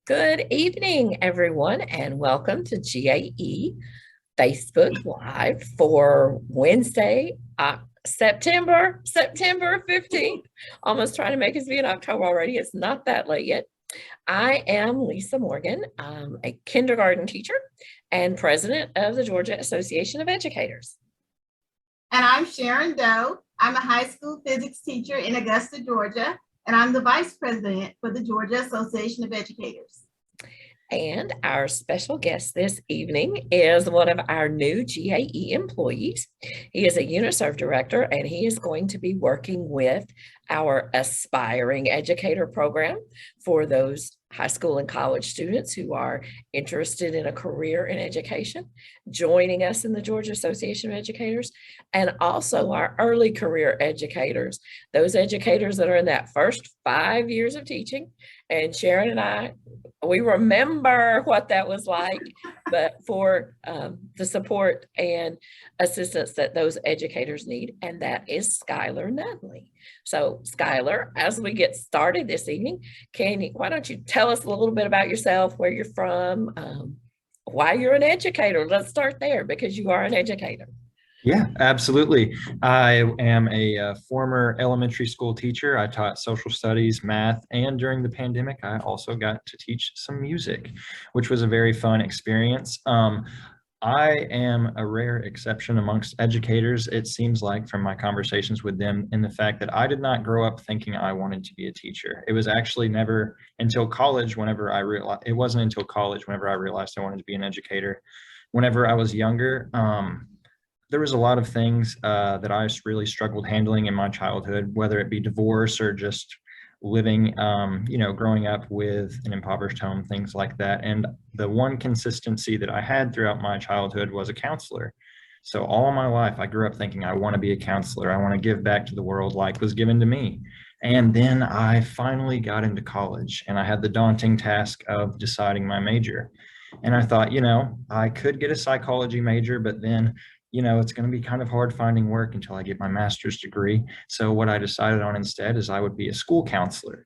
Good evening, everyone, and welcome to GAE Facebook Live for Wednesday, September 15th. Almost trying to make us be in October already. It's not that late yet. I am Lisa Morgan. I'm a kindergarten teacher and president of the Georgia Association of Educators. And I'm Sharon Doe. I'm a high school physics teacher in Augusta, Georgia, and I'm the vice president for the Georgia Association of Educators. And our special guest this evening is one of our new GAE employees. He is a UniServe director, and he is going to be working with our aspiring educator program for those high school and college students who are interested in a career in education, joining us in the Georgia Association of Educators, and also our early career educators, those educators that are in that first 5 years of teaching. And Sharon and I, we remember what that was like, but for the support and assistance that those educators need, and that is Skylar Nunley. So Skylar, as we get started this evening, why don't you tell us a little bit about yourself, where you're from, why you're an educator? Let's start there, because you are an educator. Yeah, absolutely. I am a former elementary school teacher. I taught social studies, math, and during the pandemic, I also got to teach some music, which was a very fun experience. I am a rare exception amongst educators, it seems like, from my conversations with them, in the fact that I did not grow up thinking I wanted to be a teacher. It was actually never until college, whenever I realized, it wasn't until college whenever I realized I wanted to be an educator. Whenever I was younger, there was a lot of things that I really struggled handling in my childhood, whether it be divorce or just living, growing up with an impoverished home, things like that. And the one consistency that I had throughout my childhood was a counselor. So all my life, I grew up thinking I want to be a counselor. I want to give back to the world like was given to me. And then I finally got into college and I had the daunting task of deciding my major. And I thought, I could get a psychology major, but then it's going to be kind of hard finding work until I get my master's degree. So what I decided on instead is I would be a school counselor.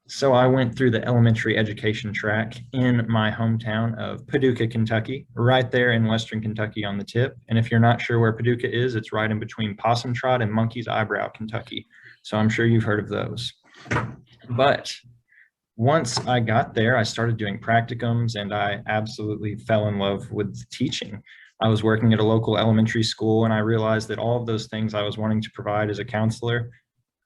So I went through the elementary education track in my hometown of Paducah, Kentucky, right there in Western Kentucky on the tip. And if you're not sure where Paducah is, it's right in between Possum Trot and Monkey's Eyebrow, Kentucky. So I'm sure you've heard of those. But once I got there, I started doing practicums and I absolutely fell in love with teaching. I was working at a local elementary school and I realized that all of those things I was wanting to provide as a counselor,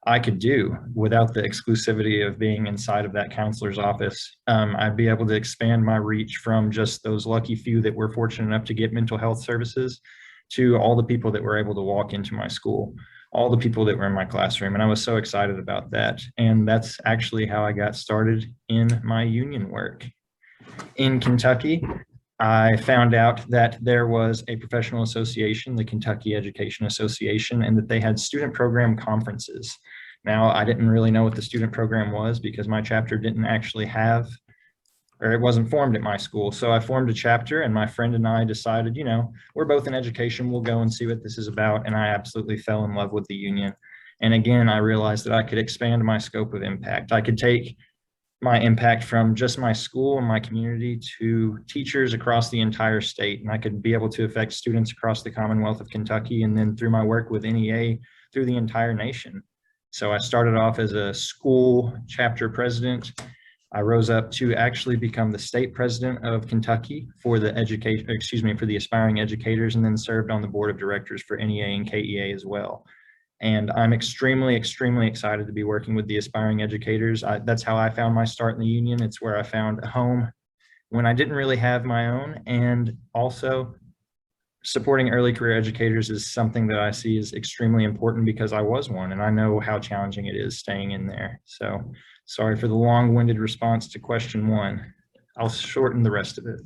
I could do without the exclusivity of being inside of that counselor's office. I'd be able to expand my reach from just those lucky few that were fortunate enough to get mental health services to all the people that were able to walk into my school, all the people that were in my classroom. And I was so excited about that. And that's actually how I got started in my union work. In Kentucky, I found out that there was a professional association, the Kentucky Education Association, and that they had student program conferences. Now, I didn't really know what the student program was because my chapter didn't actually have, or it wasn't formed at my school. So I formed a chapter and my friend and I decided, we're both in education, we'll go and see what this is about. And I absolutely fell in love with the union. And again, I realized that I could expand my scope of impact. I could take my impact from just my school and my community to teachers across the entire state. And I could be able to affect students across the Commonwealth of Kentucky, and then through my work with NEA, through the entire nation. So I started off as a school chapter president. I rose up to actually become the state president of Kentucky for the for the aspiring educators, and then served on the board of directors for NEA and KEA as well. And I'm extremely, extremely excited to be working with the aspiring educators. That's how I found my start in the union. It's where I found a home when I didn't really have my own. And also supporting early career educators is something that I see is extremely important because I was one and I know how challenging it is staying in there. So sorry for the long-winded response to question one. I'll shorten the rest of it.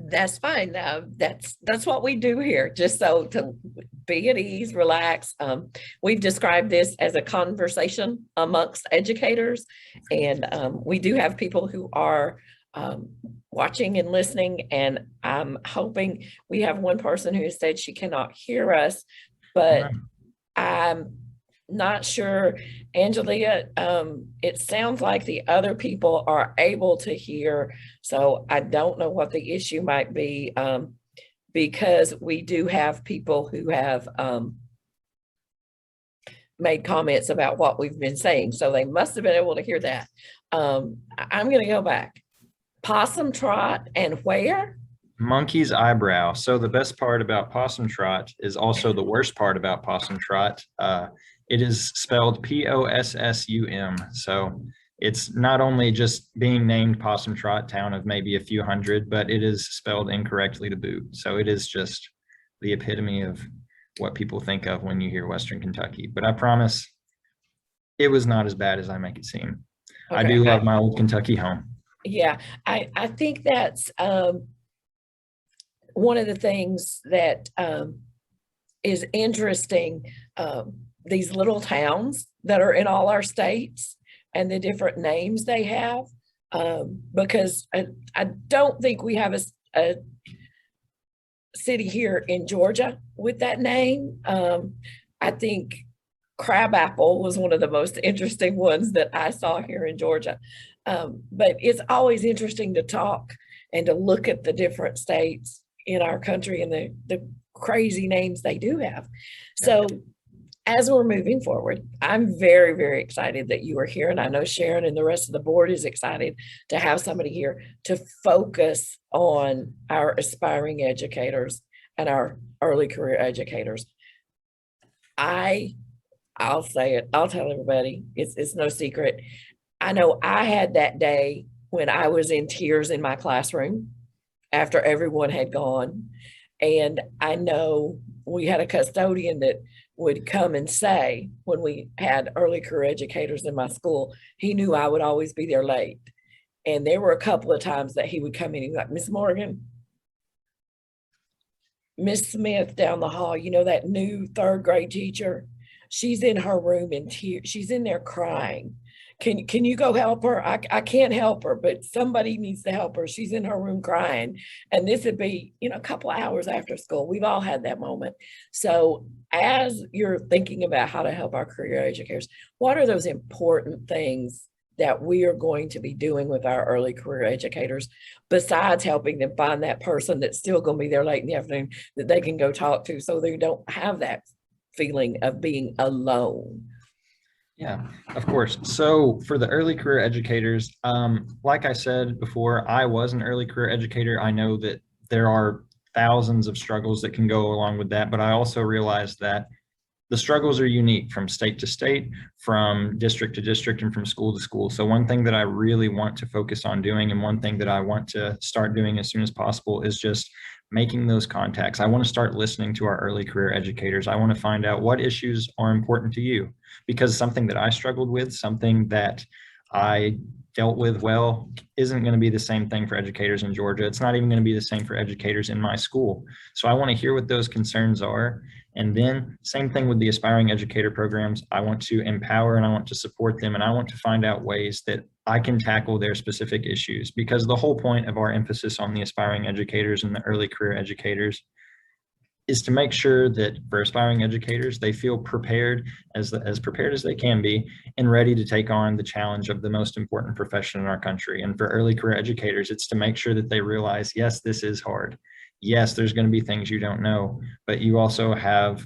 That's fine. That's what we do here, just so to be at ease, relax. We've described this as a conversation amongst educators, and we do have people who are watching and listening, and I'm hoping we have one person who said she cannot hear us, but not sure, Angelia, it sounds like the other people are able to hear, so I don't know what the issue might be, because we do have people who have made comments about what we've been saying, so they must have been able to hear that. I'm going to go back. Possum trot and where? Monkey's eyebrow. So the best part about possum trot is also the worst part about possum trot. It is spelled Possum. So it's not only just being named Possum Trot, town of maybe a few hundred, but it is spelled incorrectly to boot. So it is just the epitome of what people think of when you hear Western Kentucky. But I promise it was not as bad as I make it seem. I Okay, do love my old Kentucky home. yeah, I think that's one of the things that is interesting, these little towns that are in all our states and the different names they have, because I don't think we have a city here in Georgia with that name. I think Crabapple was one of the most interesting ones that I saw here in Georgia. But it's always interesting to talk and to look at the different states in our country and the crazy names they do have. So as we're moving forward, I'm very, very excited that you are here. And I know Sharon and the rest of the board is excited to have somebody here to focus on our aspiring educators and our early career educators. I'll say it, I'll tell everybody, it's no secret. I know I had that day when I was in tears in my classroom after everyone had gone. And I know we had a custodian that would come and say, when we had early career educators in my school, he knew I would always be there late. And there were a couple of times that he would come in and be like, Miss Morgan, Miss Smith down the hall, you know, that new third grade teacher, she's in her room in tears. She's in there crying. Can you go help her? I can't help her, but somebody needs to help her. She's in her room crying. And this would be, you know, a couple of hours after school. We've all had that moment. So as you're thinking about how to help our career educators, what are those important things that we are going to be doing with our early career educators, besides helping them find that person that's still going to be there late in the afternoon that they can go talk to, so they don't have that feeling of being alone? Yeah, of course. So for the early career educators, like I said before, I was an early career educator. I know that there are thousands of struggles that can go along with that, but I also realize that the struggles are unique from state to state, from district to district, and from school to school. So one thing that I really want to focus on doing, and one thing that I want to start doing as soon as possible, is just making those contacts. I want to start listening to our early career educators. I want to find out what issues are important to you, because something that I struggled with, something that I dealt with well, isn't going to be the same thing for educators in Georgia. It's not even going to be the same for educators in my school. So I want to hear what those concerns are. And then same thing with the aspiring educator programs. I want to empower and I want to support them, and I want to find out ways that I can tackle their specific issues, because the whole point of our emphasis on the aspiring educators and the early career educators is to make sure that for aspiring educators, they feel prepared, as prepared as they can be, and ready to take on the challenge of the most important profession in our country. And for early career educators, it's to make sure that they realize, yes, this is hard. Yes, there's going to be things you don't know, but you also have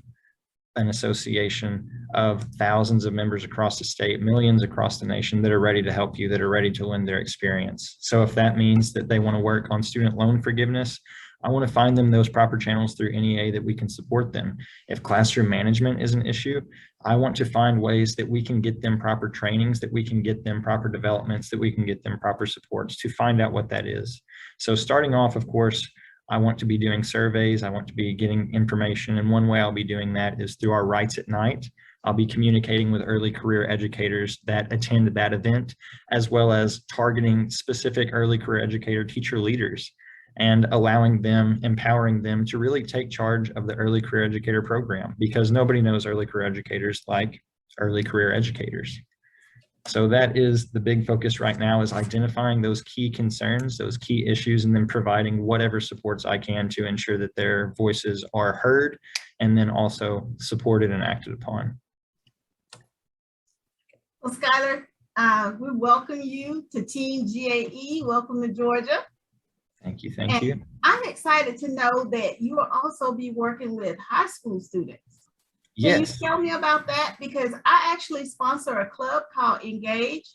an association of thousands of members across the state, millions across the nation, that are ready to help you, that are ready to lend their experience. So if that means that they want to work on student loan forgiveness, I want to find them those proper channels through NEA that we can support them. If classroom management is an issue, I want to find ways that we can get them proper trainings, that we can get them proper developments, that we can get them proper supports to find out what that is. So starting off, of course, I want to be doing surveys. I want to be getting information. And one way I'll be doing that is through our Rights at Night. I'll be communicating with early career educators that attend that event, as well as targeting specific early career educator teacher leaders and allowing them, empowering them to really take charge of the early career educator program, because nobody knows early career educators like early career educators. So that is the big focus right now, is identifying those key concerns, those key issues, and then providing whatever supports I can to ensure that their voices are heard and then also supported and acted upon. Well, Skylar, we welcome you to Team GAE. Welcome to Georgia. Thank you. Thank you. I'm excited to know that you will also be working with high school students. Can Yes. you tell me about that? Because I actually sponsor a club called Engage.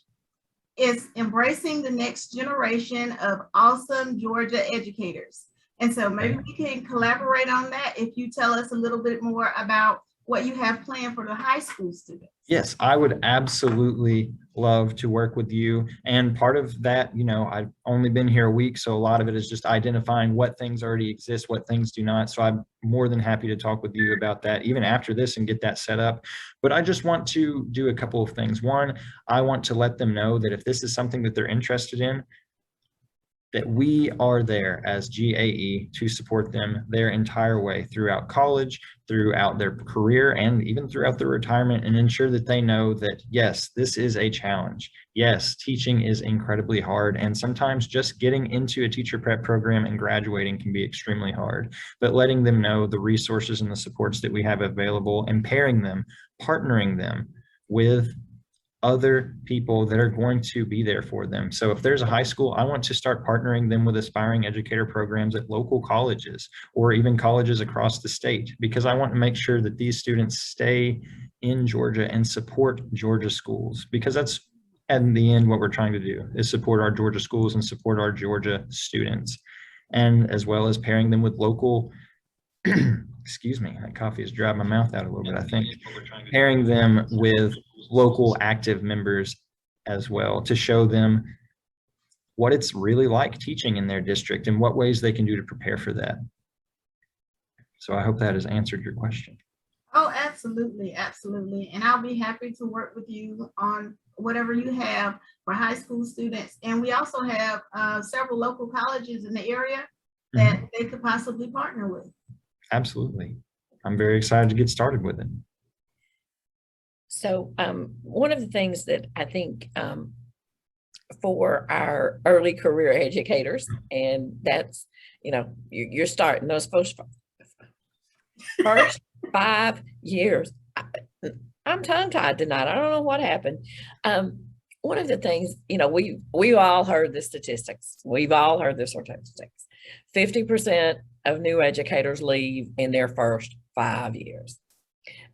It's embracing the next generation of awesome Georgia educators. And so maybe we can collaborate on that if you tell us a little bit more about what you have planned for the high school students. Yes, I would absolutely love to work with you. And part of that, I've only been here a week, so a lot of it is just identifying what things already exist, what things do not. So I'm more than happy to talk with you about that even after this and get that set up. But I just want to do a couple of things. One, I want to let them know that if this is something that they're interested in, that we are there as GAE to support them their entire way throughout college, throughout their career, and even throughout their retirement, and ensure that they know that, yes, this is a challenge. Yes, teaching is incredibly hard, and sometimes just getting into a teacher prep program and graduating can be extremely hard. But letting them know the resources and the supports that we have available, and pairing them, partnering them with other people that are going to be there for them. So if there's a high school, I want to start partnering them with aspiring educator programs at local colleges or even colleges across the state, because I want to make sure that these students stay in Georgia and support Georgia schools, because that's in the end what we're trying to do, is support our Georgia schools and support our Georgia students, and as well as pairing them with local excuse me, that coffee has dried my mouth out a little bit. I think pairing them with local active members as well to show them what it's really like teaching in their district and what ways they can do to prepare for that. So I hope that has answered your question. Oh, absolutely, absolutely. And I'll be happy to work with you on whatever you have for high school students. And we also have several local colleges in the area that they could possibly partner with. Absolutely. I'm very excited to get started with it. So one of the things that I think for our early career educators, and that's, you're starting those first 5 years. I'm tongue-tied tonight. I don't know what happened. One of the things, we've all heard the statistics. We've all heard the statistics. 50% of new educators leave in their first 5 years.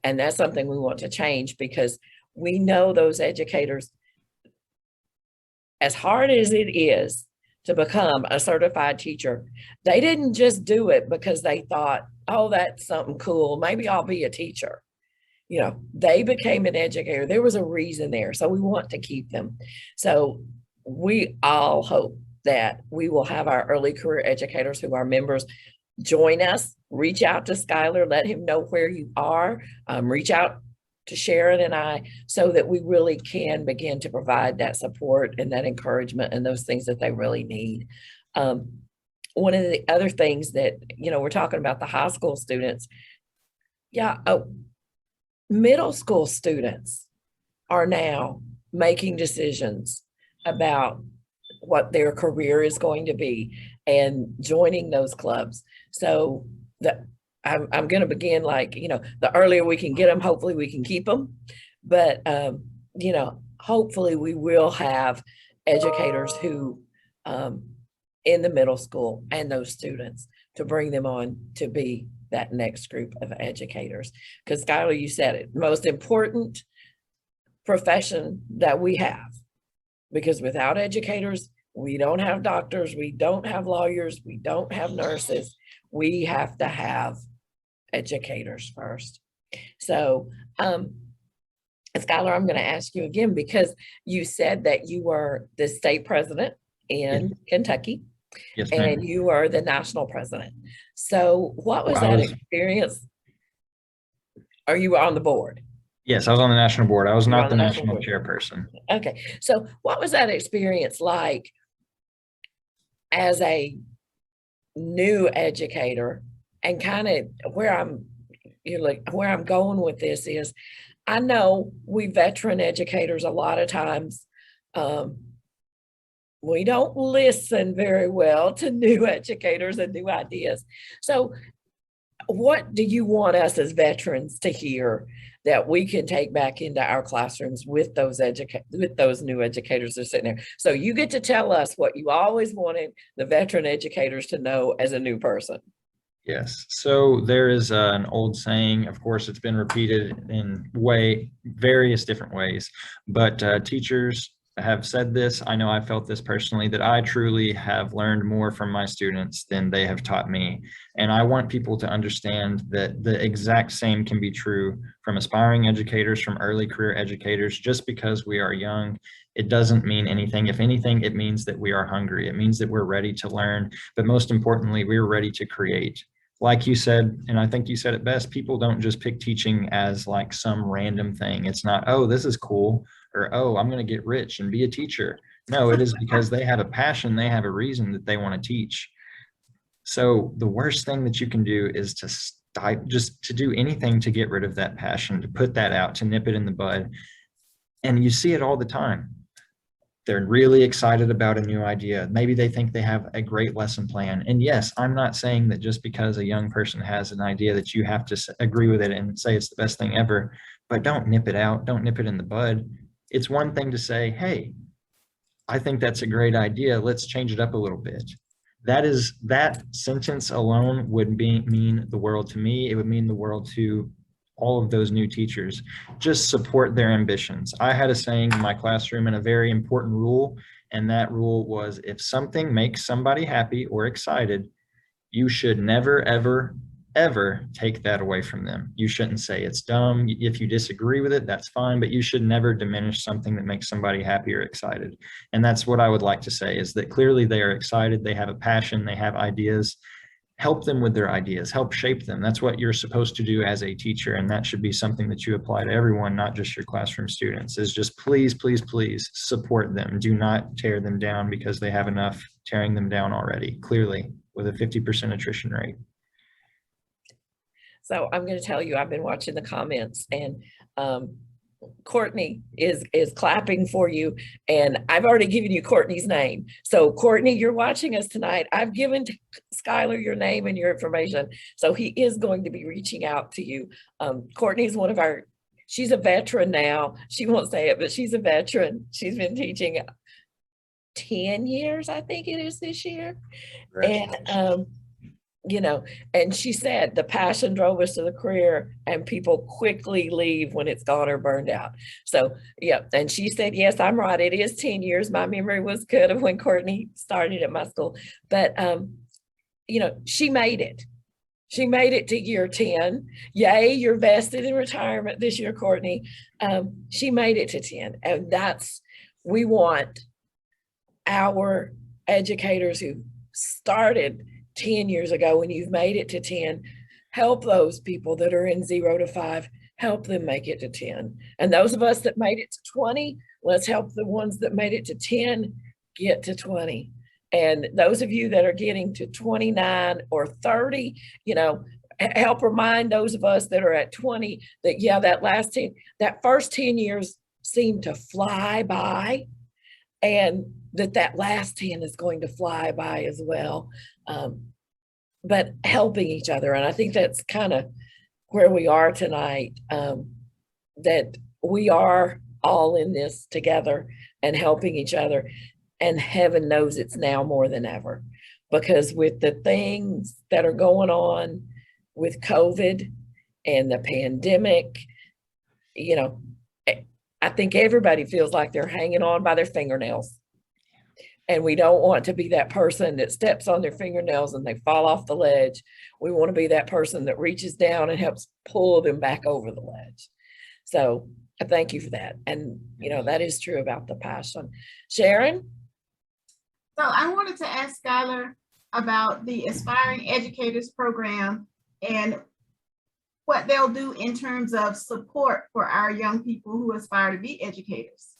And that's something we want to change, because we know those educators, as hard as it is to become a certified teacher, they didn't just do it because they thought, oh, that's something cool, maybe I'll be a teacher. They became an educator. There was a reason there. So we want to keep them. So we all hope that we will have our early career educators who are members join us. Reach out to Skylar, let him know where you are. Reach out to Sharon and I, so that we really can begin to provide that support and that encouragement and those things that they really need. One of the other things that, we're talking about the high school students. Middle school students are now making decisions about what their career is going to be and joining those clubs. So I'm going to begin the earlier we can get them, hopefully we can keep them. But, hopefully we will have educators who in the middle school and those students to bring them on to be that next group of educators. Because Skylar, you said it, most important profession that we have, because without educators, we don't have doctors, we don't have lawyers, we don't have nurses. We have to have educators first. So, Skylar, I'm going to ask you again, because you said that you were the state president in Kentucky. Yes, and you are the national president. So what was that experience? Or you were on the board? Yes, I was on the national board. I was not the national chairperson. Okay. So what was that experience like as a new educator? And kind of where I'm going with this is, I know we veteran educators, a lot of times, we don't listen very well to new educators and new ideas. So what do you want us as veterans to hear that we can take back into our classrooms with those new educators that are sitting there? So you get to tell us what you always wanted the veteran educators to know as a new person. Yes. So there is an old saying, of course, it's been repeated in various different ways, but teachers have said this. I know I felt this personally, that I truly have learned more from my students than they have taught me. And I want people to understand that the exact same can be true from aspiring educators, from early career educators. Just because we are young, it doesn't mean anything. If anything, it means that we are hungry. It means that we're ready to learn, but most importantly, we're ready to create. Like you said, and I think you said it best, people don't just pick teaching as like some random thing. It's not, oh, this is cool, or, oh, I'm going to get rich and be a teacher. No, it is because they have a passion, they have a reason that they want to teach. So the worst thing that you can do is just to do anything to get rid of that passion, to put that out, to nip it in the bud. And you see it all the time. They're really excited about a new idea. Maybe they think they have a great lesson plan. And yes, I'm not saying that just because a young person has an idea that you have to agree with it and say it's the best thing ever, but don't nip it out. Don't nip it in the bud. It's one thing to say, hey, I think that's a great idea. Let's change it up a little bit. That sentence alone would mean the world to me. It would mean the world to all of those new teachers. Just support their ambitions. I had a saying in my classroom, and a very important rule, and that rule was, if something makes somebody happy or excited, you should never, ever, ever take that away from them. You shouldn't say it's dumb. If you disagree with it, that's fine, but you should never diminish something that makes somebody happy or excited. And that's what I would like to say, is that clearly they are excited, they have a passion, they have ideas. Help them with their ideas, help shape them. That's what you're supposed to do as a teacher. And that should be something that you apply to everyone, not just your classroom students, is just please, please, please support them. Do not tear them down because they have enough tearing them down already, clearly, with a 50% attrition rate. So I'm going to tell you, I've been watching the comments, and Courtney is clapping for you, and I've already given you Courtney's name. So Courtney, you're watching us tonight. I've given Skylar your name and your information, so he is going to be reaching out to you. Courtney's she's a veteran now. She won't say it, but she's a veteran. She's been teaching 10 years, I think it is, this year. And you know, and she said the passion drove us to the career, and people quickly leave when it's gone or burned out. So, yeah. And she said, yes, I'm right. It is 10 years. My memory was good of when Courtney started at my school, but, you know, she made it. She made it to year 10. Yay, you're vested in retirement this year, Courtney. She made it to 10. And we want our educators who started 10 years ago, when you've made it to 10, help those people that are in 0 to 5, help them make it to 10. And those of us that made it to 20, let's help the ones that made it to 10 get to 20. And those of you that are getting to 29 or 30, you know, help remind those of us that are at 20 that, yeah, that first 10 years seemed to fly by, and that last 10 is going to fly by as well. But helping each other. And I think that's kind of where we are tonight, that we are all in this together and helping each other. And heaven knows it's now more than ever, because with the things that are going on with COVID and the pandemic, you know, I think everybody feels like they're hanging on by their fingernails. And we don't want to be that person that steps on their fingernails and they fall off the ledge. We want to be that person that reaches down and helps pull them back over the ledge. So I thank you for that. And, you know, that is true about the passion. Sharon? So I wanted to ask Skylar about the Aspiring Educators Program and what they'll do in terms of support for our young people who aspire to be educators.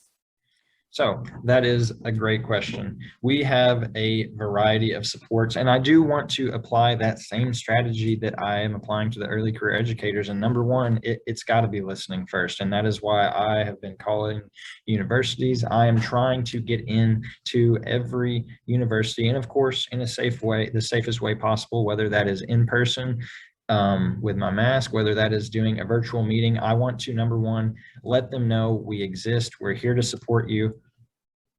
So that is a great question. We have a variety of supports, and I do want to apply that same strategy that I am applying to the early career educators. And number one, it's got to be listening first. And that is why I have been calling universities. I am trying to get into every university, and of course, in a safe way, the safest way possible, whether that is in person, with my mask, whether that is doing a virtual meeting. I want to, number one, let them know we exist. We're here to support you,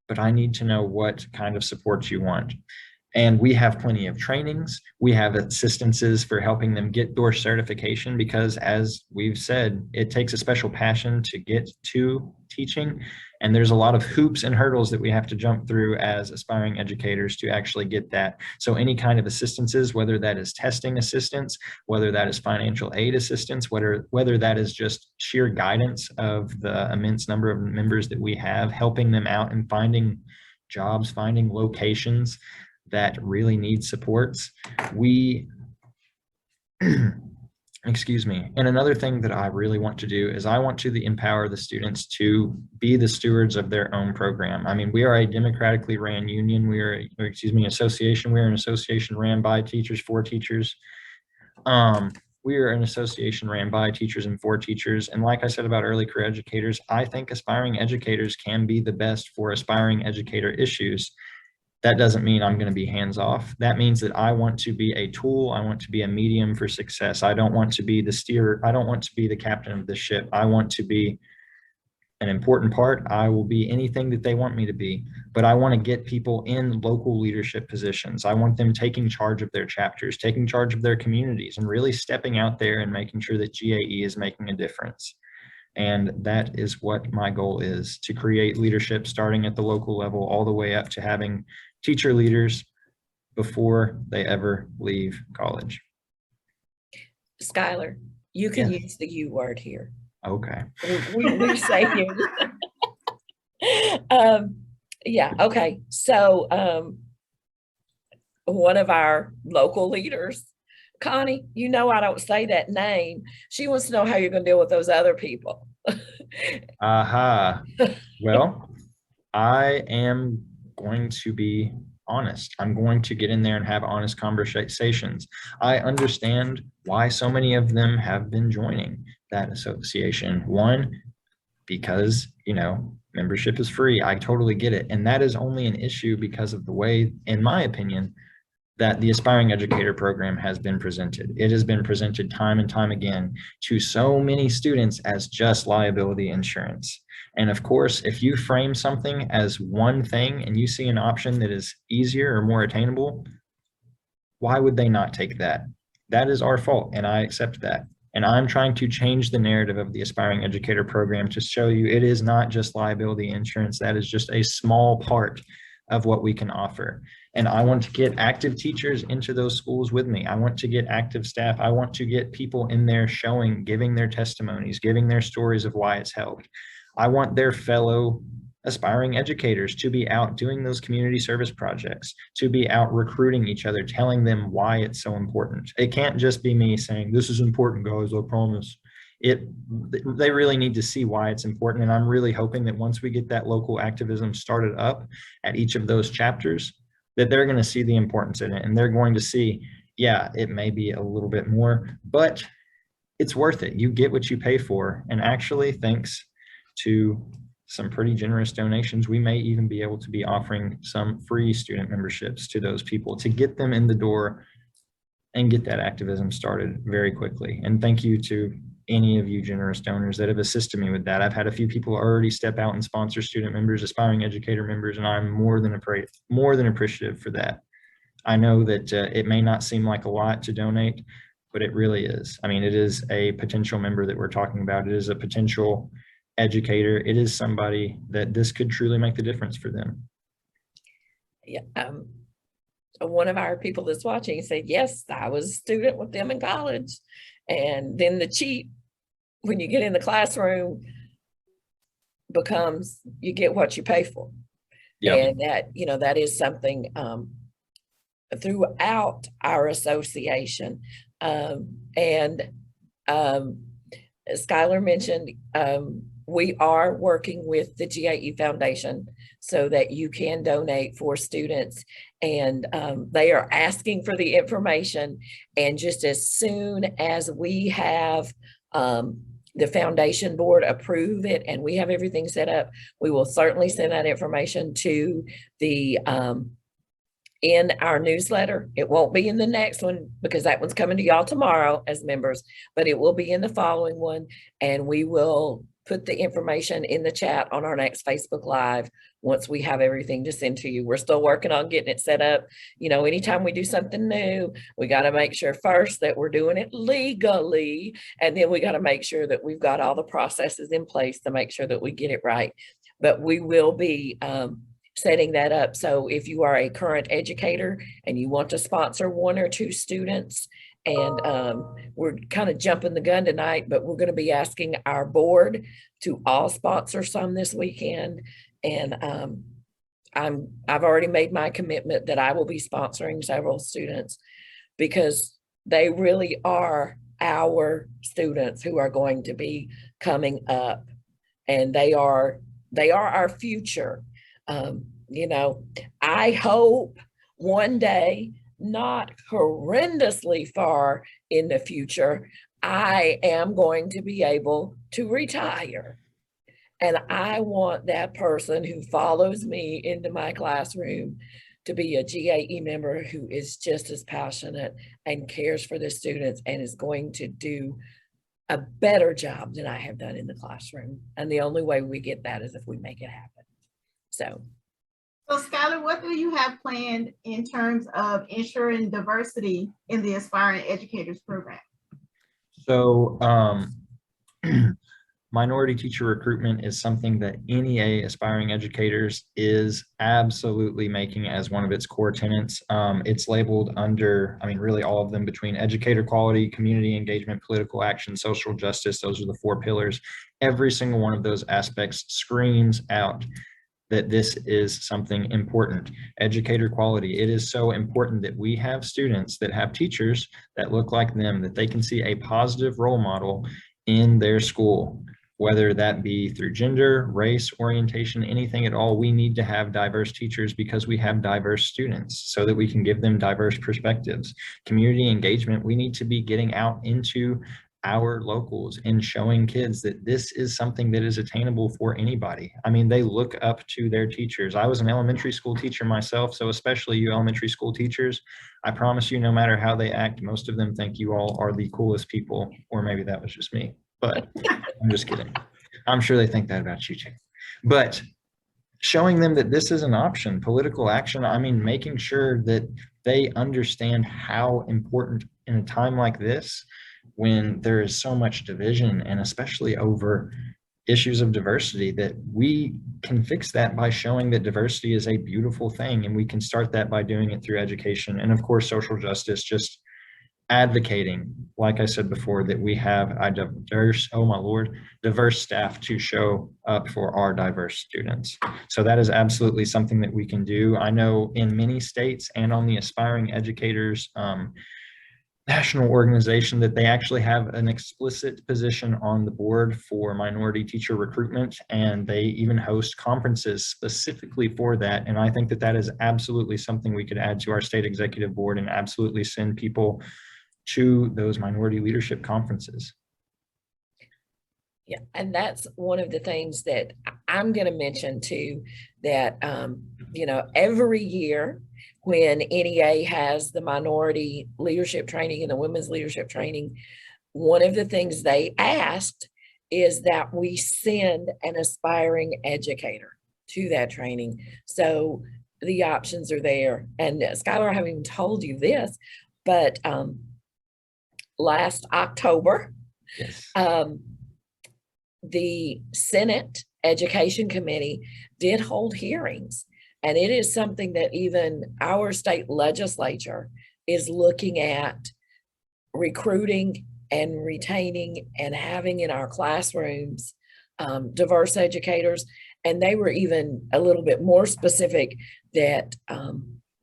but I need to know what kind of support you want. And we have plenty of trainings. We have assistances for helping them get their certification, because as we've said, it takes a special passion to get to teaching. And there's a lot of hoops and hurdles that we have to jump through as aspiring educators to actually get that. So any kind of assistances, whether that is testing assistance, whether that is financial aid assistance, whether that is just sheer guidance of the immense number of members that we have, helping them out and finding jobs, finding locations that really need supports. Excuse me. And another thing that I really want to do is I want to empower the students to be the stewards of their own program. I mean, we are a democratically ran union. Association. We are an association ran by teachers, for teachers. We are an association ran by teachers and for teachers. And like I said about early career educators, I think aspiring educators can be the best for aspiring educator issues. That doesn't mean I'm going to be hands off. That means that I want to be a tool. I want to be a medium for success. I don't want to be the steerer. I don't want to be the captain of the ship. I want to be an important part. I will be anything that they want me to be, but I want to get people in local leadership positions. I want them taking charge of their chapters, taking charge of their communities, and really stepping out there and making sure that GAE is making a difference. And that is what my goal is, to create leadership starting at the local level all the way up to having teacher leaders before they ever leave college. Skylar, you can Yeah. use the U word here. Okay. We say you. Yeah, okay. So one of our local leaders, Connie, you know I don't say that name. She wants to know how you're going to deal with those other people. Aha. Well, I am going to be honest. I'm going to get in there and have honest conversations. I understand why so many of them have been joining that association. One, because, membership is free. I totally get it. And that is only an issue because of the way, in my opinion, that the aspiring educator program has been presented. It has been presented time and time again to so many students as just liability insurance. And of course, if you frame something as one thing and you see an option that is easier or more attainable, why would they not take that? That is our fault, and I accept that. And I'm trying to change the narrative of the aspiring educator program to show you it is not just liability insurance. That is just a small part of what we can offer. And I want to get active teachers into those schools with me. I want to get active staff. I want to get people in there showing, giving their testimonies, giving their stories of why it's helped. I want their fellow aspiring educators to be out doing those community service projects, to be out recruiting each other, telling them why it's so important. It can't just be me saying, this is important, guys, I promise. They really need to see why it's important. And I'm really hoping that once we get that local activism started up at each of those chapters, that they're going to see the importance in it. And they're going to see, yeah, it may be a little bit more, but it's worth it. You get what you pay for. And actually, thanks to some pretty generous donations, we may even be able to be offering some free student memberships to those people to get them in the door and get that activism started very quickly. And thank you to any of you generous donors that have assisted me with that. I've had a few people already step out and sponsor student members, aspiring educator members, and I'm more than appreciative for that. I know that it may not seem like a lot to donate, but it really is. I mean, it is a potential member that we're talking about. It is a potential educator. It is somebody that this could truly make the difference for them. Yeah. One of our people that's watching said, yes, I was a student with them in college. And then the cheat, when you get in the classroom, becomes you get what you pay for. Yep. And that is something throughout our association. And Skylar mentioned, we are working with the GAE Foundation so that you can donate for students, and they are asking for the information. And just as soon as we have the foundation board approve it and we have everything set up, we will certainly send that information to the in our newsletter. It won't be in the next one because that one's coming to y'all tomorrow as members, but it will be in the following one. And we will put the information in the chat on our next Facebook Live once we have everything to send to you. We're still working on getting it set up. You know, anytime we do something new, we got to make sure first that we're doing it legally, and then we got to make sure that we've got all the processes in place to make sure that we get it right. But we will be setting that up. So if you are a current educator and you want to sponsor 1 or 2 students, and we're kind of jumping the gun tonight, but we're going to be asking our board to all sponsor some this weekend. And I've already made my commitment that I will be sponsoring several students because they really are our students who are going to be coming up, and they are our future. You know, I hope one day, not horrendously far in the future, I am going to be able to retire. And I want that person who follows me into my classroom to be a GAE member who is just as passionate and cares for the students and is going to do a better job than I have done in the classroom. And the only way we get that is if we make it happen. So Skylar, what do you have planned in terms of ensuring diversity in the Aspiring Educators program? So minority teacher recruitment is something that NEA Aspiring Educators is absolutely making as one of its core tenets. It's labeled under, I mean, really all of them, between educator quality, community engagement, political action, social justice. Those are the 4 pillars. Every single one of those aspects screams out that this is something important. Educator quality. It is so important that we have students that have teachers that look like them, that they can see a positive role model in their school, whether that be through gender, race, orientation, anything at all. We need to have diverse teachers because we have diverse students so that we can give them diverse perspectives. Community engagement, we need to be getting out into our locals and showing kids that this is something that is attainable for anybody. I mean, they look up to their teachers. I was an elementary school teacher myself, so especially you elementary school teachers, I promise you, no matter how they act, most of them think you all are the coolest people, or maybe that was just me, but I'm just kidding. I'm sure they think that about you too. But showing them that this is an option, political action, I mean, making sure that they understand how important in a time like this, when there is so much division, and especially over issues of diversity, that we can fix that by showing that diversity is a beautiful thing. And we can start that by doing it through education. And of course, social justice, just advocating, like I said before, that we have a diverse, oh my Lord, diverse staff to show up for our diverse students. So that is absolutely something that we can do. I know in many states and on the Aspiring Educators national organization that they actually have an explicit position on the board for minority teacher recruitment, and they even host conferences specifically for that. And I think that that is absolutely something we could add to our state executive board and absolutely send people to those minority leadership conferences. Yeah, and that's one of the things that I'm going to mention too, that, you know, every year when NEA has the minority leadership training and the women's leadership training, one of the things they asked is that we send an aspiring educator to that training. So the options are there. And Skylar, I haven't even told you this, but last October, Yes. The Senate Education Committee did hold hearings, and it is something that even our state legislature is looking at, recruiting and retaining and having in our classrooms diverse educators. And they were even a little bit more specific that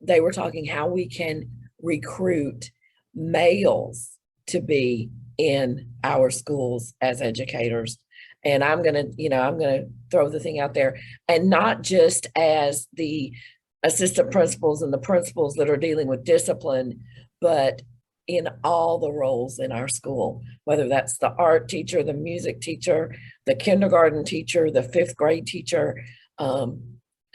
they were talking how we can recruit males to be in our schools as educators. And I'm going to throw the thing out there, and not just as the assistant principals and the principals that are dealing with discipline, but in all the roles in our school, whether that's the art teacher, the music teacher, the kindergarten teacher, the 5th grade teacher.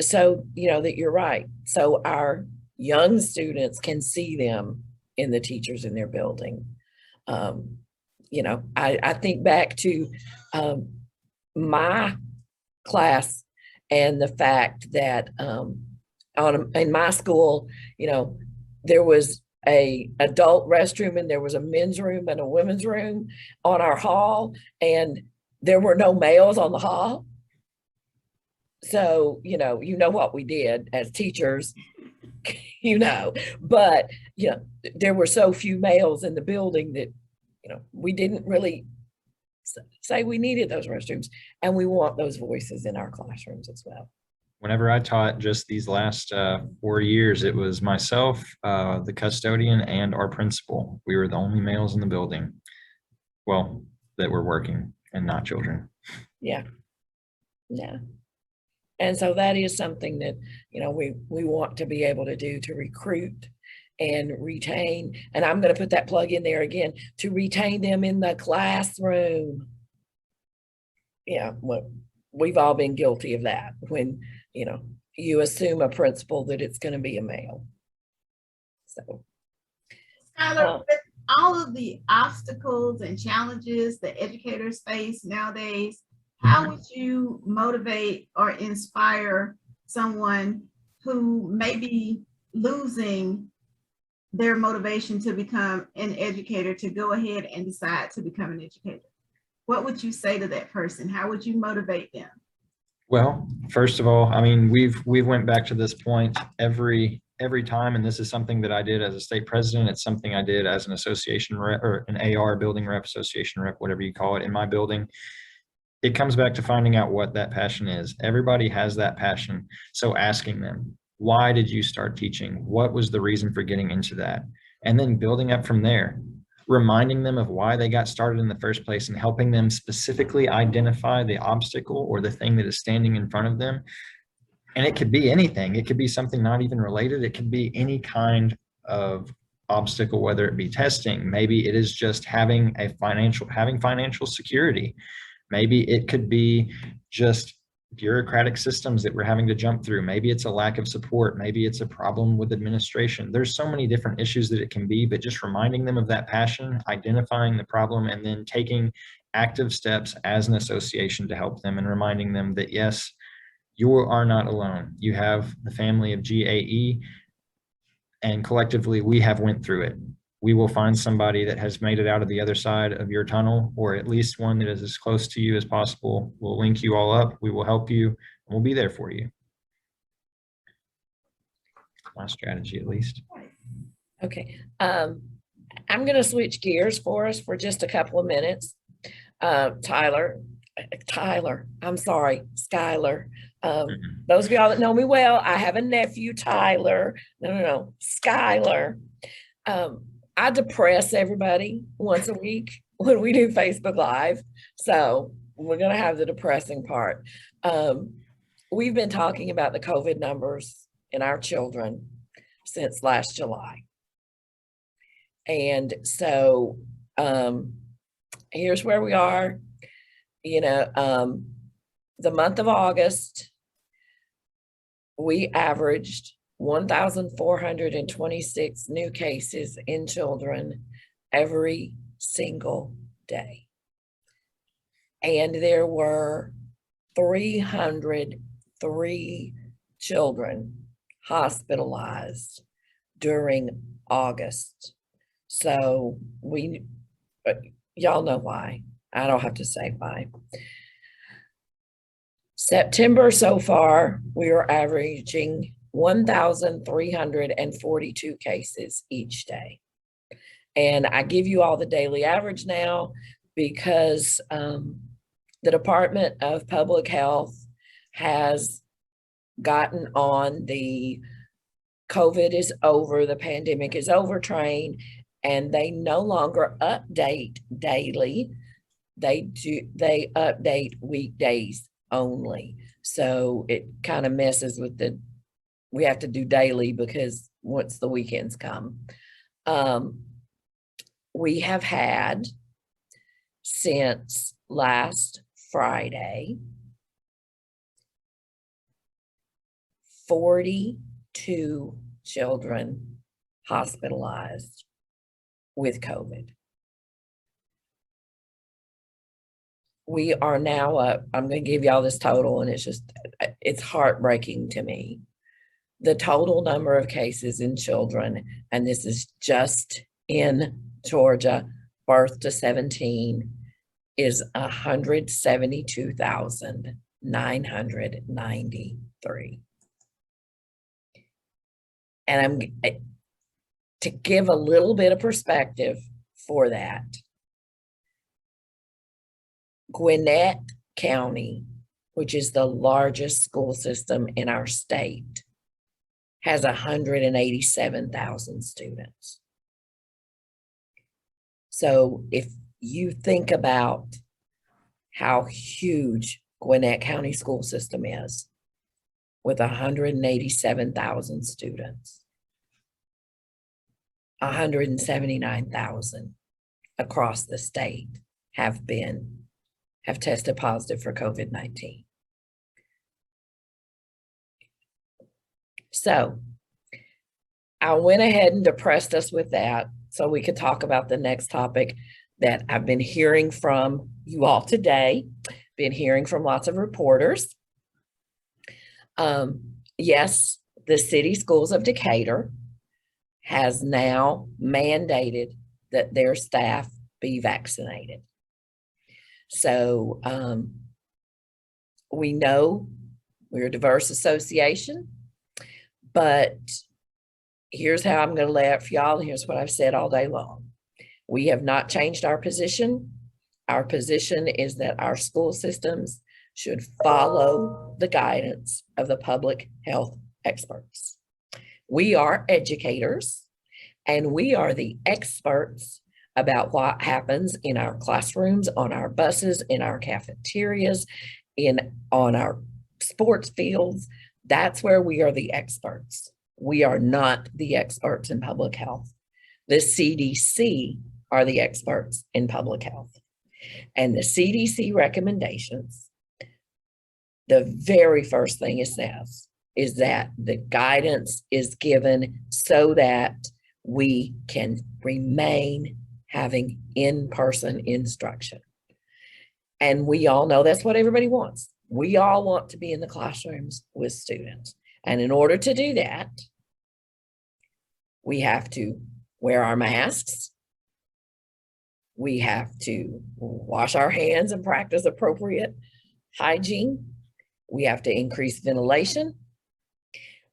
So, you know, that you're right. So our young students can see them in the teachers in their building. You know, I think back to my class and the fact that in my school, you know, there was a adult restroom and there was a men's room and a women's room on our hall, and there were no males on the hall. So, you know what we did as teachers, you know, but you know, there were so few males in the building that, you know, we didn't really say we needed those restrooms, and we want those voices in our classrooms as well. Whenever I taught just these last 4 years, it was myself, the custodian, and our principal. We were the only males in the building, well, that were working and not children. Yeah. Yeah. And so that is something that, you know, we want to be able to do to recruit and retain. And I'm going to put that plug in there again, to retain them in the classroom. Yeah, well, we've all been guilty of that when, you know, you assume a principal that it's going to be a male. So, Skylar, with all of the obstacles and challenges that educators face nowadays, how would you motivate or inspire someone who may be losing their motivation to become an educator to go ahead and decide to become an educator? What would you say to that person? How would you motivate them? Well, first of all, I mean, we've went back to this point every time, and this is something that I did as a state president. It's something I did as an association rep, or an AR building rep, association rep, whatever you call it, in my building. It comes back to finding out what that passion is. Everybody has that passion. So asking them, why did you start teaching? What was the reason for getting into that? And then building up from there, reminding them of why they got started in the first place and helping them specifically identify the obstacle or the thing that is standing in front of them. And it could be anything. It could be something not even related. It could be any kind of obstacle, whether it be testing. Maybe it is just having financial security. Maybe it could be just bureaucratic systems that we're having to jump through. Maybe it's a lack of support. Maybe it's a problem with administration. There's so many different issues that it can be, but just reminding them of that passion, identifying the problem, and then taking active steps as an association to help them, and reminding them that, yes, you are not alone. You have the family of GAE, and collectively we have went through it. We will find somebody that has made it out of the other side of your tunnel, or at least one that is as close to you as possible. We'll link you all up. We will help you, and we'll be there for you. My strategy, at least. okay. I'm going to switch gears for us for just a couple of minutes. Tyler, I'm sorry, Skylar. Those of y'all that know me well, I have a nephew, Tyler. No, Skylar. I depress everybody once a week when we do Facebook Live. So we're going to have the depressing part. We've been talking about the COVID numbers in our children since last July. And so here's where we are. You know, the month of August, we averaged 1,426 new cases in children every single day. And there were 303 children hospitalized during August. So y'all know why. I don't have to say why. September so far, we are averaging 1,342 cases each day. And I give you all the daily average now because the Department of Public Health has gotten on the COVID is over, the pandemic is over train, and they no longer update daily. They update weekdays only. So it kind of messes with we have to do daily because once the weekends come. We have had since last Friday 42 children hospitalized with COVID. We are now I'm going to give y'all this total, and it's heartbreaking to me. The total number of cases in children, and this is just in Georgia, birth to 17, is 172,993. And to give a little bit of perspective for that, Gwinnett County, which is the largest school system in our state, has 187,000 students. So if you think about how huge Gwinnett County school system is, with 187,000 students, 179,000 across the state have tested positive for COVID-19. So I went ahead and depressed us with that so we could talk about the next topic that I've been hearing from you all today, been hearing from lots of reporters. Yes, the City Schools of Decatur has now mandated that their staff be vaccinated. So we know we're a diverse association, but here's how I'm going to lay out for y'all. Here's what I've said all day long. We have not changed our position. Our position is that our school systems should follow the guidance of the public health experts. We are educators, and we are the experts about what happens in our classrooms, on our buses, in our cafeterias, on our sports fields. That's where we are the experts. We are not the experts in public health. The CDC are the experts in public health. And the CDC recommendations, the very first thing it says is that the guidance is given so that we can remain having in-person instruction. And we all know that's what everybody wants. We all want to be in the classrooms with students. And in order to do that, we have to wear our masks. We have to wash our hands and practice appropriate hygiene. We have to increase ventilation.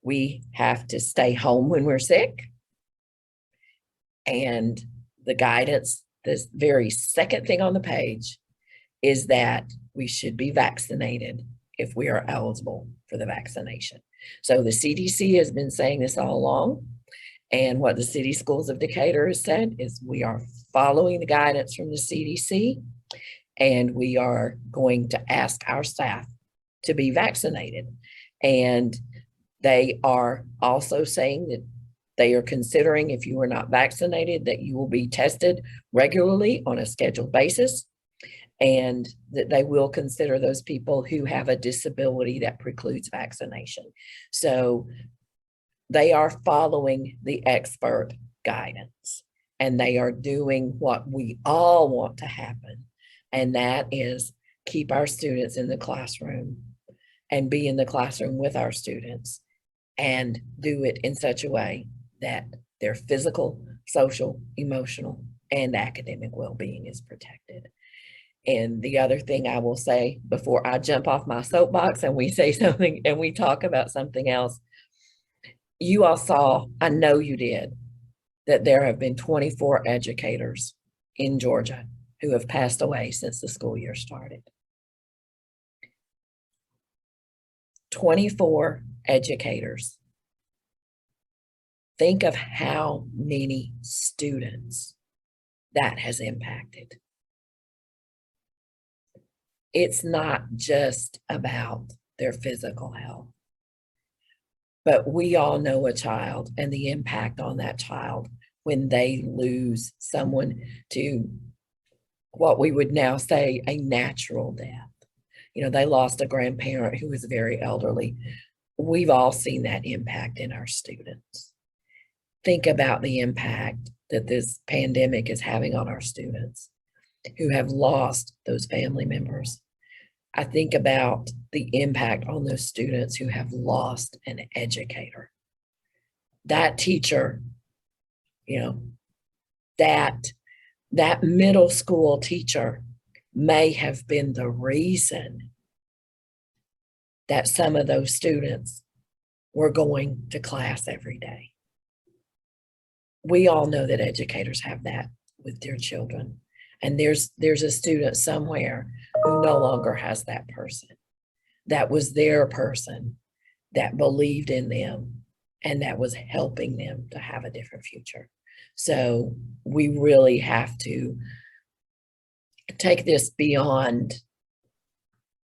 We have to stay home when we're sick. And the guidance, this very second thing on the page, is that we should be vaccinated if we are eligible for the vaccination. So the CDC has been saying this all along. And what the City Schools of Decatur has said is we are following the guidance from the CDC, and we are going to ask our staff to be vaccinated. And they are also saying that they are considering, if you are not vaccinated, that you will be tested regularly on a scheduled basis, and that they will consider those people who have a disability that precludes vaccination. So they are following the expert guidance, and they are doing what we all want to happen, and that is keep our students in the classroom and be in the classroom with our students, and do it in such a way that their physical, social, emotional, and academic well-being is protected. And the other thing I will say before I jump off my soapbox and we say something and we talk about something else, you all saw, I know you did, that there have been 24 educators in Georgia who have passed away since the school year started. 24 educators. Think of how many students that has impacted. It's not just about their physical health, but we all know a child and the impact on that child when they lose someone to what we would now say a natural death. You know, they lost a grandparent who was very elderly. We've all seen that impact in our students. think about the impact that this pandemic is having on our students who have lost those family members. I think about the impact on those students who have lost an educator. That teacher, you know, that middle school teacher may have been the reason that some of those students were going to class every day. We all know that educators have that with their children. And there's a student somewhere who no longer has that person. That was their person that believed in them and that was helping them to have a different future. So we really have to take this beyond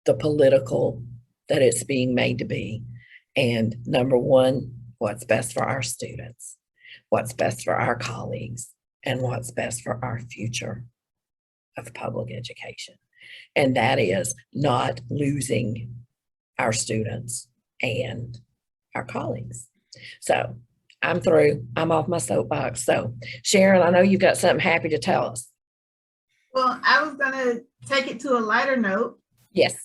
the political that it's being made to be. And number one, what's best for our students, what's best for our colleagues, and what's best for our future of public education. And that is not losing our students and our colleagues. So I'm through. I'm off my soapbox. So Sharon, I know you've got something happy to tell us. Well, I was going to take it to a lighter note. Yes.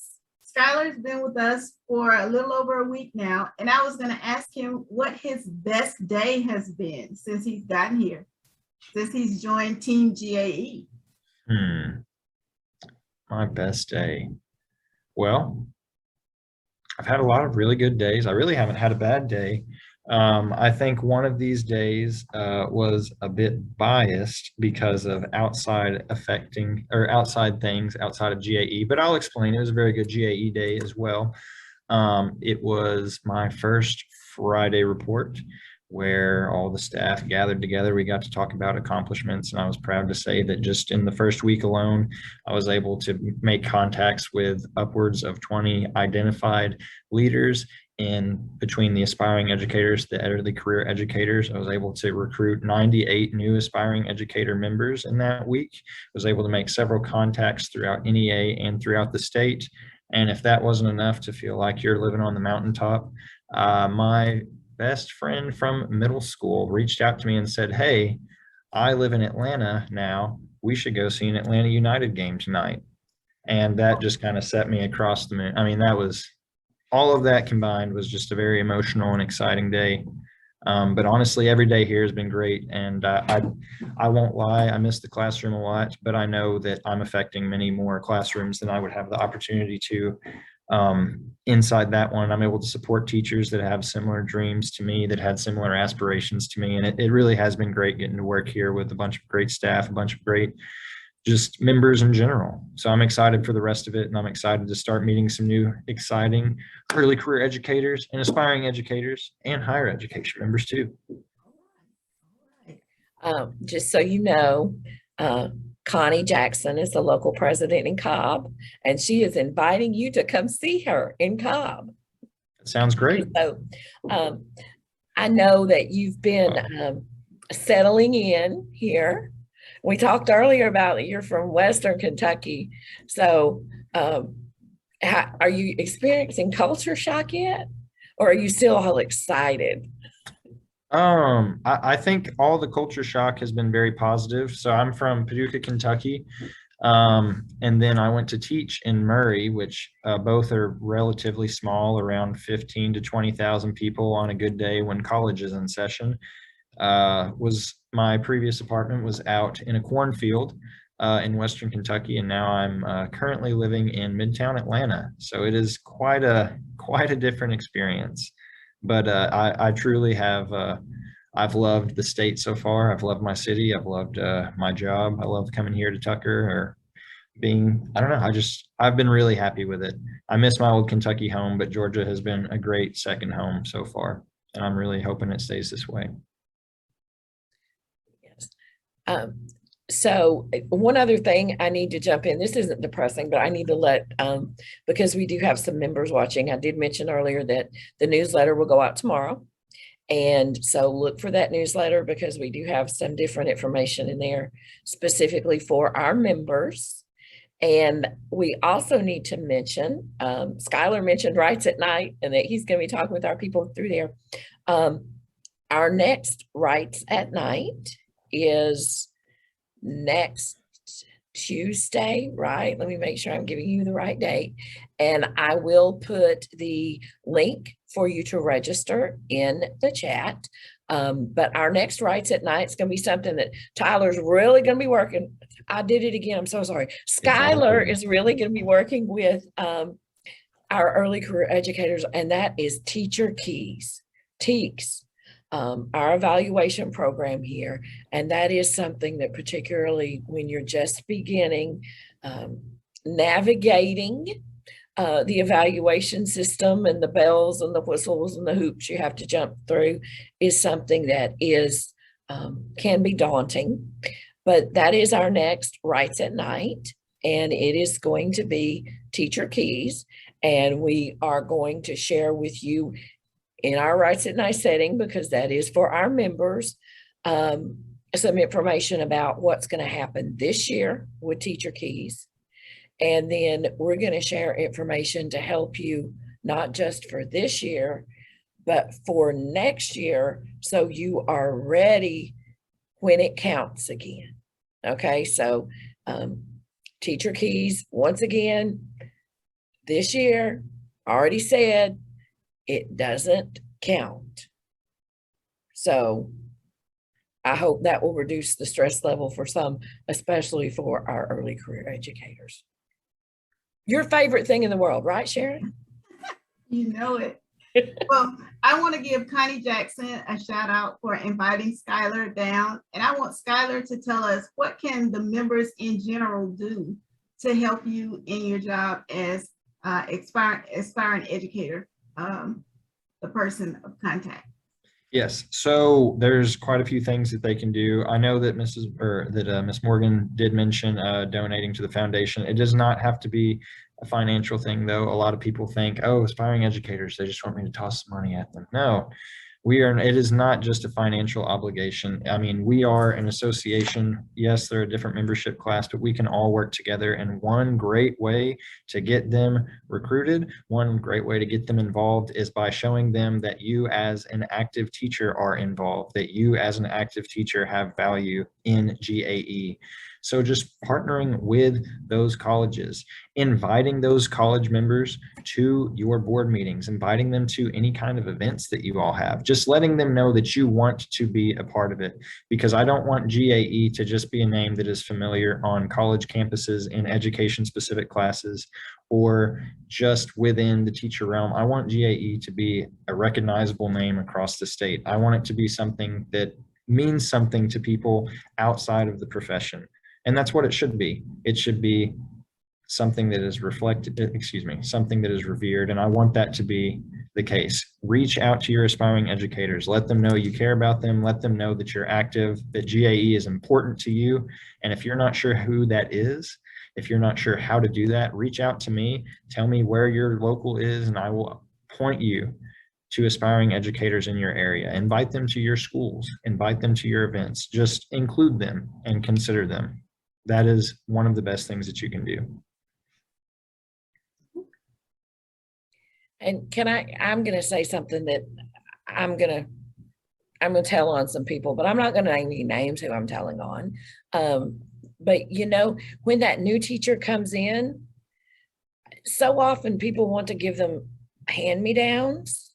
Skylar's been with us for a little over a week now, and I was going to ask him what his best day has been since he's gotten here, since he's joined Team GAE. My best day. Well, I've had a lot of really good days. I really haven't had a bad day. I think one of these days was a bit biased because of outside things outside of GAE, but I'll explain. It was a very good GAE day as well. It was my first Friday report where all the staff gathered together. We got to talk about accomplishments, and I was proud to say that just in the first week alone, I was able to make contacts with upwards of 20 identified leaders in between the aspiring educators, the early career educators. I was able to recruit 98 new aspiring educator members in that week. I was able to make several contacts throughout NEA and throughout the state. And if that wasn't enough to feel like you're living on the mountaintop, my best friend from middle school reached out to me and said, "Hey, I live in Atlanta now. We should go see an Atlanta United game tonight." And that just kind of set me across the moon. I mean, that was all of that combined was just a very emotional and exciting day. But honestly, every day here has been great. And I won't lie, I miss the classroom a lot, but I know that I'm affecting many more classrooms than I would have the opportunity to. Inside that one, I'm able to support teachers that have similar dreams to me, that had similar aspirations to me. And it really has been great getting to work here with a bunch of great staff, a bunch of great just members in general. So I'm excited for the rest of it. And I'm excited to start meeting some new exciting early career educators and aspiring educators and higher education members too. Just so you know, Connie Jackson is the local president in Cobb, and she is inviting you to come see her in Cobb. That sounds great. So I know that you've been settling in here. We talked earlier about that you're from Western Kentucky. So are you experiencing culture shock yet? Or are you still all excited? I think all the culture shock has been very positive. So I'm from Paducah, Kentucky. And then I went to teach in Murray, which both are relatively small, around 15 to 20,000 people on a good day when college is in session. My previous apartment was out in a cornfield in Western Kentucky, and now I'm currently living in Midtown Atlanta. So it is quite a different experience. But I truly have, I've loved the state so far. I've loved my city. I've loved my job. I love coming here to Tucker or I don't know, I've been really happy with it. I miss my old Kentucky home, but Georgia has been a great second home so far. And I'm really hoping it stays this way. Yes. So one other thing I need to jump in, this isn't depressing, but I need to let, because we do have some members watching. I did mention earlier that the newsletter will go out tomorrow. And so look for that newsletter because we do have some different information in there specifically for our members. And we also need to mention, Skylar mentioned Rights at Night and that he's going to be talking with our people through there. Our next Rights at Night is next Tuesday, right? Let me make sure I'm giving you the right date. And I will put the link for you to register in the chat. But our next Rights at Night is going to be something that Tyler's really going to be working. I did it again. I'm so sorry. Skylar is really going to be working with our early career educators, and that is Teacher Keys, TEKS. Our evaluation program here. And that is something that particularly when you're just beginning navigating the evaluation system and the bells and the whistles and the hoops you have to jump through is something that is can be daunting. But that is our next Rights at Night. And it is going to be Teacher Keys. And we are going to share with you in our Rights at Night setting, because that is for our members, some information about what's going to happen this year with Teacher Keys. And then we're going to share information to help you, not just for this year, but for next year, so you are ready when it counts again. Okay, so Teacher Keys, once again, this year, already said, it doesn't count. So I hope that will reduce the stress level for some, especially for our early career educators. Your favorite thing in the world, right, Sharon? You know it. Well, I want to give Connie Jackson a shout out for inviting Skylar down. And I want Skylar to tell us, what can the members in general do to help you in your job as aspiring educator, the person of contact? Yes, so there's quite a few things that they can do. I know that Miss Morgan did mention donating to the foundation. It does not have to be a financial thing, though. A lot of people think, oh, aspiring educators, they just want me to toss some money at them. No, it is not just a financial obligation. I mean, we are an association. Yes, they're a different membership class, but we can all work together. And one great way to get them recruited, one great way to get them involved is by showing them that you as an active teacher are involved, that you as an active teacher have value in GAE. So just partnering with those colleges, inviting those college members to your board meetings, inviting them to any kind of events that you all have, just letting them know that you want to be a part of it. Because I don't want GAE to just be a name that is familiar on college campuses in education specific classes or just within the teacher realm. I want GAE to be a recognizable name across the state. I want it to be something that means something to people outside of the profession. And that's what it should be. It should be something that is something that is revered. And I want that to be the case. Reach out to your aspiring educators. Let them know you care about them. Let them know that you're active, that GAE is important to you. And if you're not sure who that is, if you're not sure how to do that, reach out to me. Tell me where your local is, and I will point you to aspiring educators in your area. Invite them to your schools. Invite them to your events. Just include them and consider them. That is one of the best things that you can do. And I'm going to say something that I'm going to tell on some people, but I'm not going to name any names who I'm telling on. But you know, when that new teacher comes in, so often people want to give them hand-me-downs.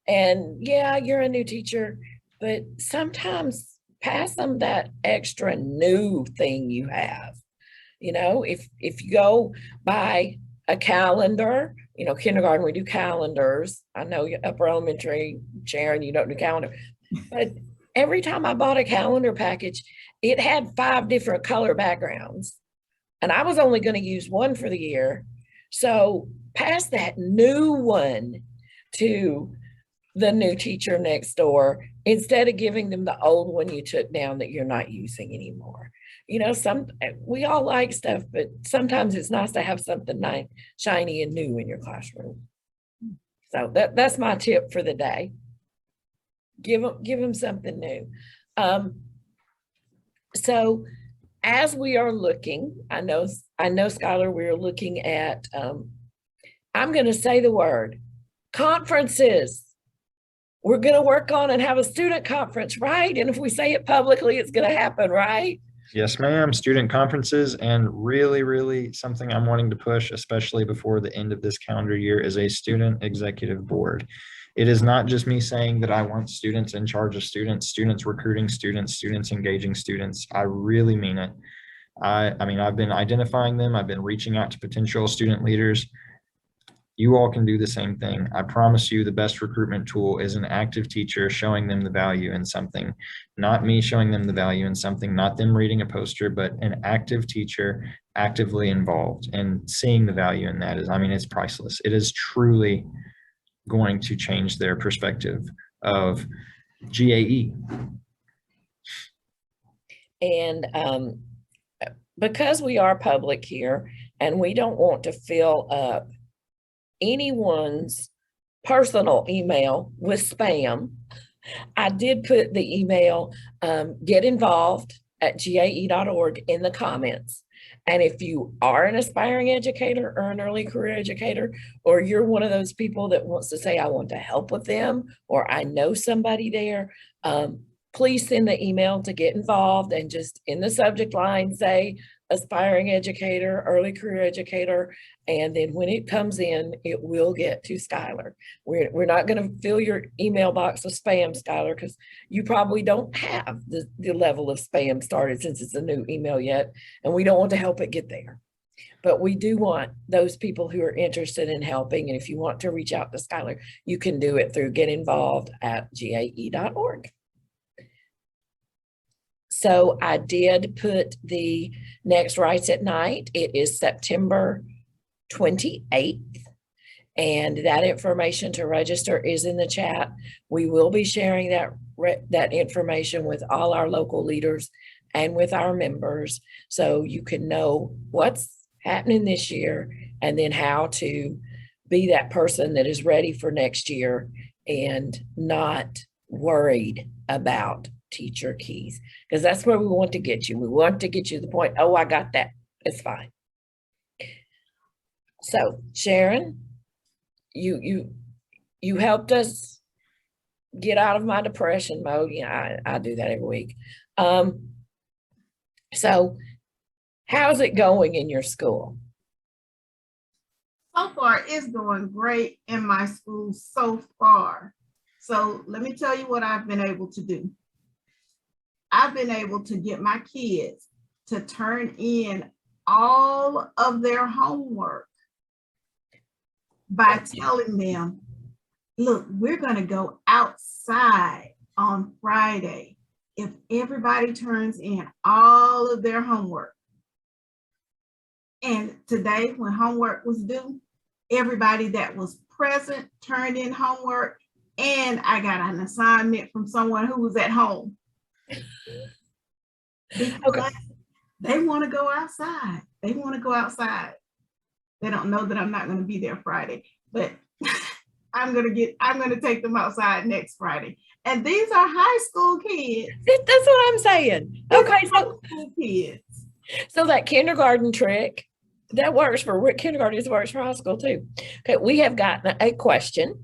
And yeah, you're a new teacher, but sometimes pass them that extra new thing you have. You know, if you go buy a calendar, you know, kindergarten, we do calendars. I know upper elementary, Sharon, you don't do calendar. But every time I bought a calendar package, it had 5 different color backgrounds. And I was only going to use one for the year. So pass that new one to the new teacher next door instead of giving them the old one you took down that you're not using anymore. You know, we all like stuff, but sometimes it's nice to have something nice, shiny and new in your classroom. So that's my tip for the day. Give them something new. So as we are looking, I know Skylar, we're looking at, I'm going to say the word, conferences. we're going to work on and have a student conference, right? And if we say it publicly, it's going to happen, right? Yes, ma'am. Student conferences, and really, really something I'm wanting to push, especially before the end of this calendar year, is a student executive board. It is not just me saying that I want students in charge of students, students recruiting students, students engaging students. I really mean it. I mean, I've been identifying them. I've been reaching out to potential student leaders. You all can do the same thing. I promise you the best recruitment tool is an active teacher showing them the value in something, not me showing them the value in something, not them reading a poster, but an active teacher actively involved and seeing the value in that is, I mean, it's priceless. It is truly going to change their perspective of GAE. And because we are public here and we don't want to fill up anyone's personal email with spam, I did put the email get involved at GAE.org in the comments. And if you are an aspiring educator or an early career educator, or you're one of those people that wants to say, I want to help with them, or I know somebody there, please send the email to get involved and just in the subject line say aspiring educator, early career educator, and then when it comes in, it will get to Skylar. We're not going to fill your email box with spam, Skylar, because you probably don't have the level of spam started since it's a new email yet, and we don't want to help it get there. But we do want those people who are interested in helping, and if you want to reach out to Skylar, you can do it through getinvolved@gae.org. So I did put the next Rights at Night. It is September 28th. And that information to register is in the chat. We will be sharing that information with all our local leaders and with our members, so you can know what's happening this year and then how to be that person that is ready for next year and not worried about teacher keys, because that's where we want to get you. We want to get you to the point, oh, I got that. It's fine. So Sharon, you helped us get out of my depression mode. Yeah, I do that every week. So how's it going in your school? So far, it's going great in my school so far. So let me tell you what I've been able to do. I've been able to get my kids to turn in all of their homework by telling them, look, we're going to go outside on Friday if everybody turns in all of their homework. And today, when homework was due, everybody that was present turned in homework, and I got an assignment from someone who was at home. Okay. They want to go outside. They want to go outside. They don't know that I'm not going to be there Friday, but I'm going to take them outside next Friday. And these are high school kids. That's what I'm saying. Okay, so kids. So that kindergarten trick, that works for kindergarten, it works for high school too. Okay, we have gotten a question,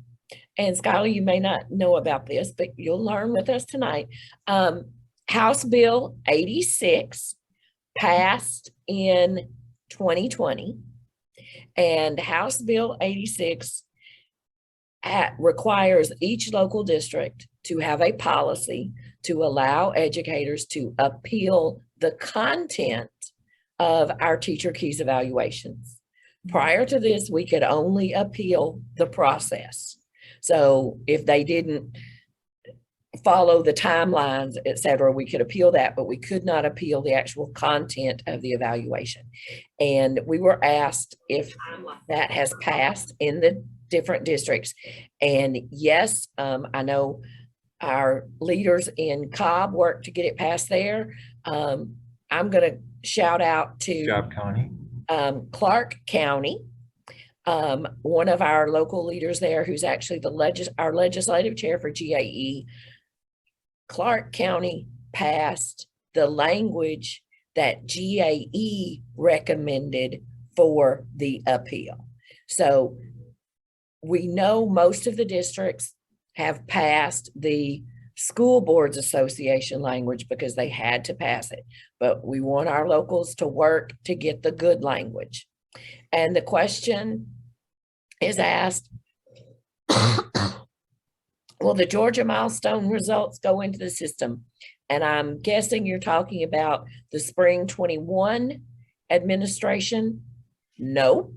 and Skylar, you may not know about this, but you'll learn with us tonight. House Bill 86 passed in 2020, and House Bill 86 requires each local district to have a policy to allow educators to appeal the content of our teacher keys evaluations. Prior to this, we could only appeal the process. So if they didn't follow the timelines, et cetera, we could appeal that, but we could not appeal the actual content of the evaluation. And we were asked if that has passed in the different districts. And yes, I know our leaders in Cobb worked to get it passed there. I'm going to shout out to Good job, Connie. Clark County, one of our local leaders there, who's actually our legislative chair for GAE. Clark County passed the language that GAE recommended for the appeal. So we know most of the districts have passed the School Boards Association language because they had to pass it. But we want our locals to work to get the good language. And the question is asked, will the Georgia Milestone results go into the system? And I'm guessing you're talking about the spring 21 administration. No.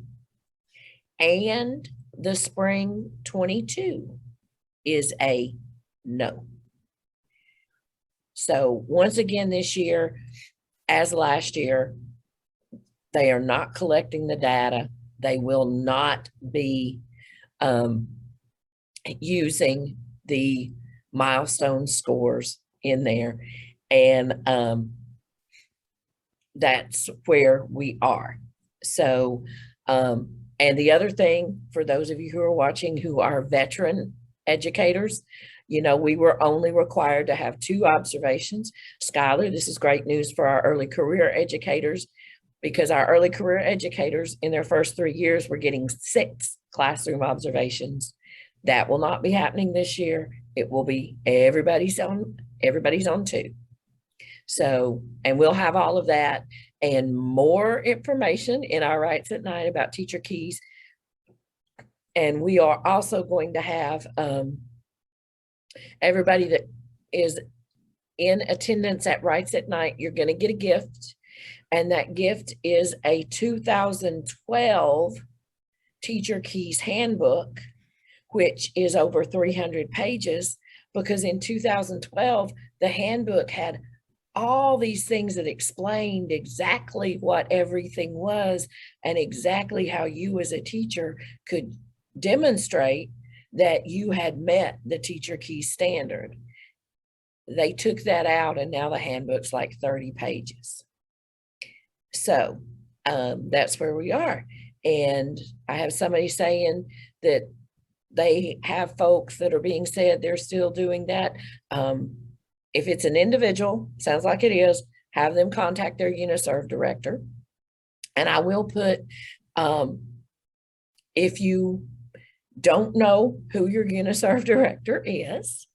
And the spring 22 is a no. So once again this year, as last year, they are not collecting the data. They will not be using the milestone scores in there. And that's where we are. So, and the other thing, for those of you who are watching who are veteran educators, you know, we were only required to have 2 observations. Skylar, this is great news for our early career educators, because our early career educators in their first 3 years were getting 6 classroom observations. That will not be happening this year. It will be everybody's on 2. So, and we'll have all of that and more information in our Rights at Night about teacher keys. And we are also going to have everybody that is in attendance at Rights at Night, you're going to get a gift. And that gift is a 2012 Teacher Keys Handbook, which is over 300 pages, because in 2012, the handbook had all these things that explained exactly what everything was and exactly how you as a teacher could demonstrate that you had met the Teacher Keys standard. They took that out and now the handbook's like 30 pages. So that's where we are. And I have somebody saying that they have folks that are being said they're still doing that. If it's an individual, sounds like it is, have them contact their UniServe director. And I will put, if you don't know who your UniServe director is,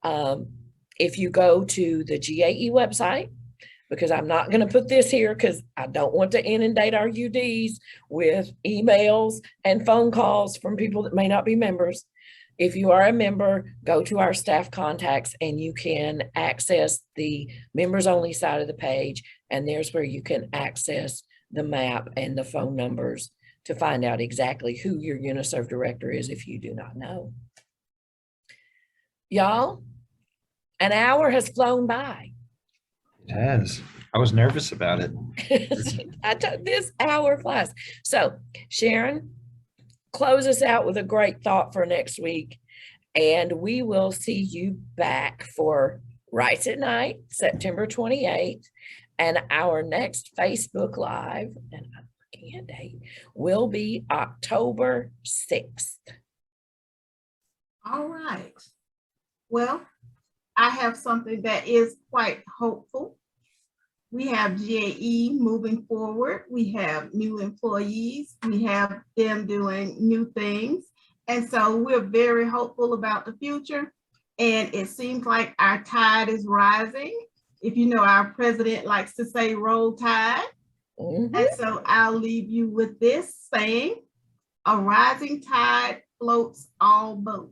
if you go to the GAE website, because I'm not going to put this here because I don't want to inundate our UDs with emails and phone calls from people that may not be members. If you are a member, go to our staff contacts and you can access the members only side of the page. And there's where you can access the map and the phone numbers to find out exactly who your UniServe director is if you do not know. Y'all, an hour has flown by. It has. I was nervous about it. This hour flies. So Sharon, close us out with a great thought for next week. And we will see you back for Rights at Night, September 28th. And our next Facebook Live, and I'm looking at date, will be October 6th. All right. Well, I have something that is quite hopeful. We have GAE moving forward. We have new employees. We have them doing new things. And so we're very hopeful about the future. And it seems like our tide is rising. If you know, our president likes to say roll tide. Mm-hmm. And so I'll leave you with this saying, a rising tide floats all boats.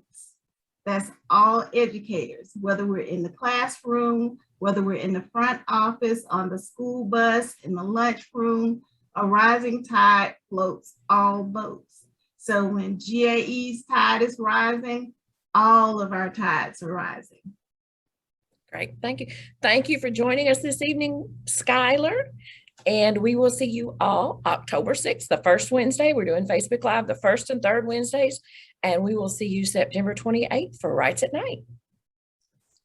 That's all educators, whether we're in the classroom, whether we're in the front office, on the school bus, in the lunchroom, a rising tide floats all boats. So when GAE's tide is rising, all of our tides are rising. Great, thank you. Thank you for joining us this evening, Skylar. And we will see you all October 6th, the first Wednesday. We're doing Facebook Live the first and third Wednesdays. And we will see you September 28th for Rights at Night.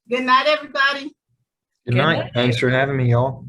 Good night, everybody. Good night. Thanks for having me, y'all.